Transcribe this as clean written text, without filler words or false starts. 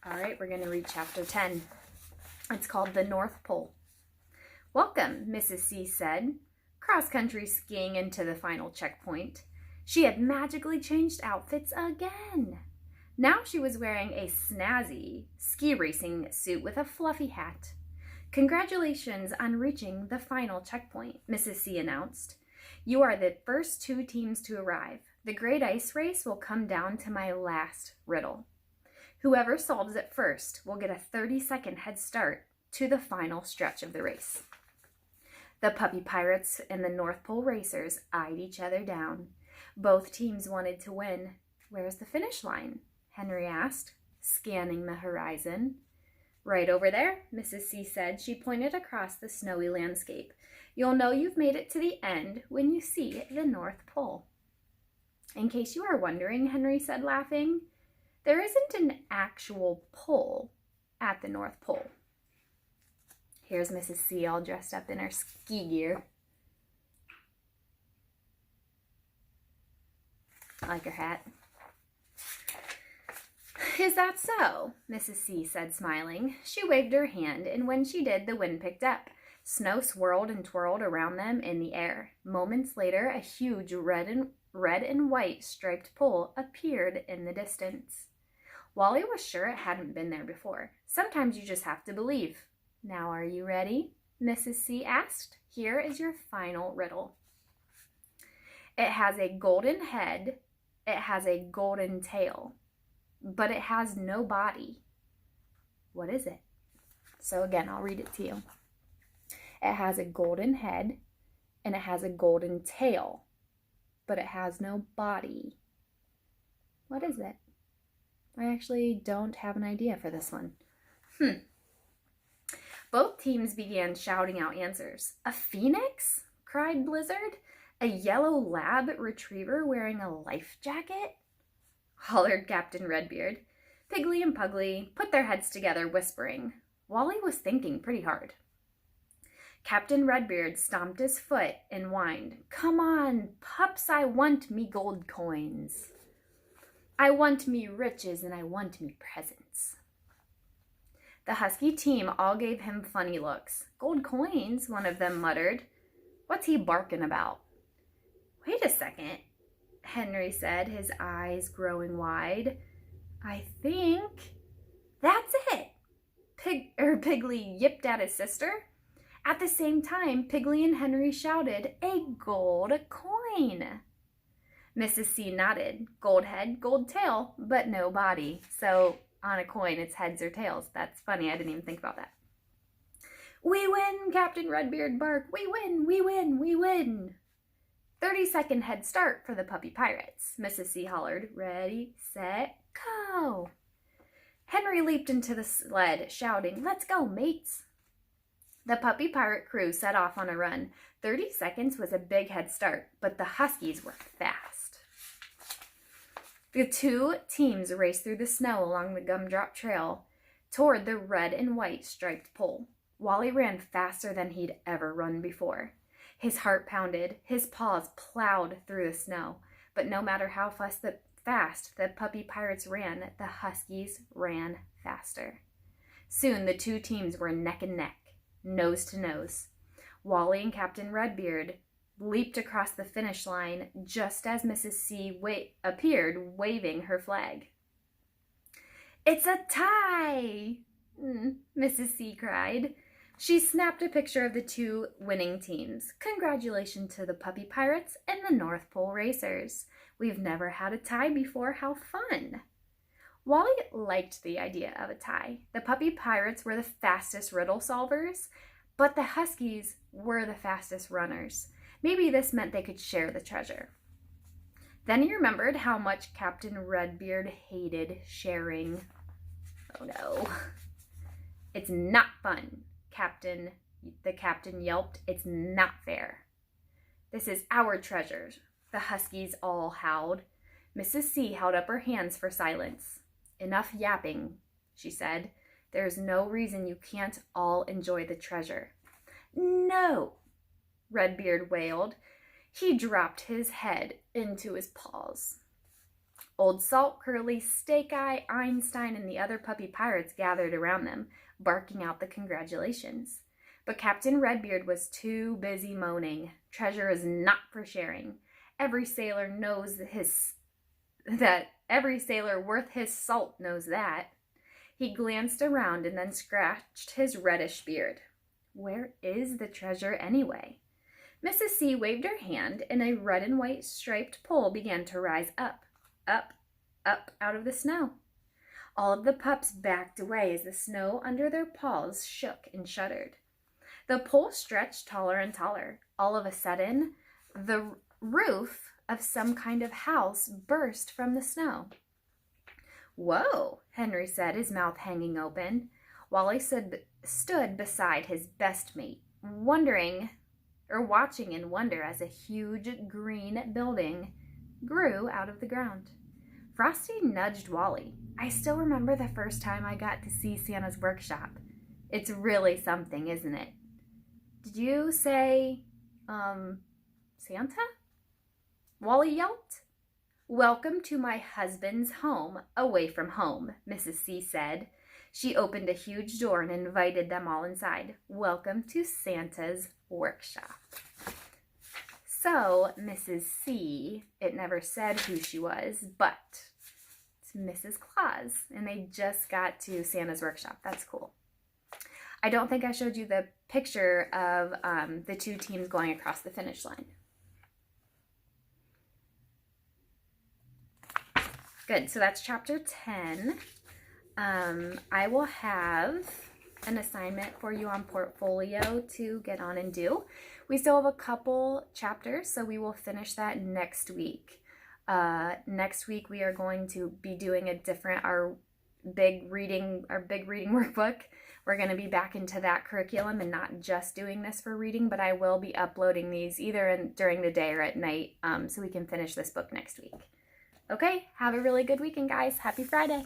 All right, we're going to read chapter 10. It's called The North Pole. "Welcome," Mrs. C said, cross-country skiing into the final checkpoint. She had magically changed outfits again. Now she was wearing a snazzy ski racing suit with a fluffy hat. "Congratulations on reaching the final checkpoint," Mrs. C announced. "You are the first two teams to arrive. The great ice race will come down to my last riddle. Whoever solves it first will get a 30-second head start to the final stretch of the race." The Puppy Pirates and the North Pole Racers eyed each other down. Both teams wanted to win. "Where's the finish line?" Henry asked, scanning the horizon. "Right over there," Mrs. C said. She pointed across the snowy landscape. "You'll know you've made it to the end when you see the North Pole." "In case you are wondering," Henry said, laughing, "there isn't an actual pole at the North Pole." Here's Mrs. C all dressed up in her ski gear. I like her hat. "Is that so?" Mrs. C said, smiling. She waved her hand, and when she did, the wind picked up. Snow swirled and twirled around them in the air. Moments later, a huge red and white striped pole appeared in the distance. Wally was sure it hadn't been there before. Sometimes you just have to believe. "Now are you ready?" Mrs. C asked. "Here is your final riddle. It has a golden head, it has a golden tail, but it has no body. What is it?" So again, I'll read it to you. It has a golden head and it has a golden tail, but it has no body. What is it? I actually don't have an idea for this one. Both teams began shouting out answers. "A phoenix?" cried Blizzard. "A yellow lab retriever wearing a life jacket?" hollered Captain Redbeard. Piggly and Puggly put their heads together, whispering. Wally was thinking pretty hard. Captain Redbeard stomped his foot and whined. "Come on, pups, I want me gold coins. I want me riches and I want me presents." The husky team all gave him funny looks. "Gold coins," one of them muttered. "What's he barking about?" "Wait a second," Henry said, his eyes growing wide. "I think that's it." Piggly yipped at his sister. At the same time, Piggly and Henry shouted, "A gold coin!" Mrs. C nodded. Gold head, gold tail, but no body. So on a coin, it's heads or tails. That's funny. I didn't even think about that. "We win!" Captain Redbeard barked. "We win! We win! We win!" 30-second head start for the Puppy Pirates, Mrs. C hollered. "Ready, set, go!" Henry leaped into the sled, shouting, "Let's go, mates!" The Puppy Pirate crew set off on a run. 30 seconds was a big head start, but the Huskies were fast. The two teams raced through the snow along the Gumdrop Trail toward the red and white striped pole. Wally ran faster than he'd ever run before. His heart pounded, his paws plowed through the snow, but no matter how fast the Puppy Pirates ran, the Huskies ran faster. Soon the two teams were neck and neck, nose to nose. Wally and Captain Redbeard leaped across the finish line just as Mrs. C appeared, waving her flag. "It's a tie!" Mrs. C cried. She snapped a picture of the two winning teams. "Congratulations to the Puppy Pirates and the North Pole Racers. We've never had a tie before. How fun!" Wally liked the idea of a tie. The Puppy Pirates were the fastest riddle solvers, but the Huskies were the fastest runners. Maybe this meant they could share the treasure. Then he remembered how much Captain Redbeard hated sharing. Oh no. "It's not fun," the captain yelped. "It's not fair." "This is our treasure," the Huskies all howled. Mrs. C held up her hands for silence. "Enough yapping," she said. "There's no reason you can't all enjoy the treasure." "No," Redbeard wailed. He dropped his head into his paws. Old Salt, Curly, Steak Eye, Einstein, and the other puppy pirates gathered around them, barking out the congratulations. But Captain Redbeard was too busy moaning. Treasure is not for sharing. Every sailor knows every sailor worth his salt knows that. He glanced around and then scratched his reddish beard. Where is the treasure anyway? Mrs. C waved her hand, and a red and white striped pole began to rise up, up, up out of the snow. All of the pups backed away as the snow under their paws shook and shuddered. The pole stretched taller and taller. All of a sudden, the roof of some kind of house burst from the snow. Whoa, Henry said, his mouth hanging open. Wally stood beside his best mate, watching in wonder as a huge green building grew out of the ground. Frosty nudged Wally. I still remember the first time I got to see Santa's workshop. It's really something, isn't it? Did you say, Santa? Wally yelped. Welcome to my husband's home, away from home, Mrs. C said. She opened a huge door and invited them all inside. Welcome to Santa's workshop. So, Mrs. C, it never said who she was, but it's Mrs. Claus, and they just got to Santa's workshop. That's cool. I don't think I showed you the picture of the two teams going across the finish line. Good, so that's chapter 10. I will have an assignment for you on portfolio to get on and do. We still have a couple chapters, so we will finish that next week. Next week we are going to be doing our big reading workbook. We're going to be back into that curriculum and not just doing this for reading, but I will be uploading these either during the day or at night so we can finish this book next week. Okay, have a really good weekend, guys. Happy Friday.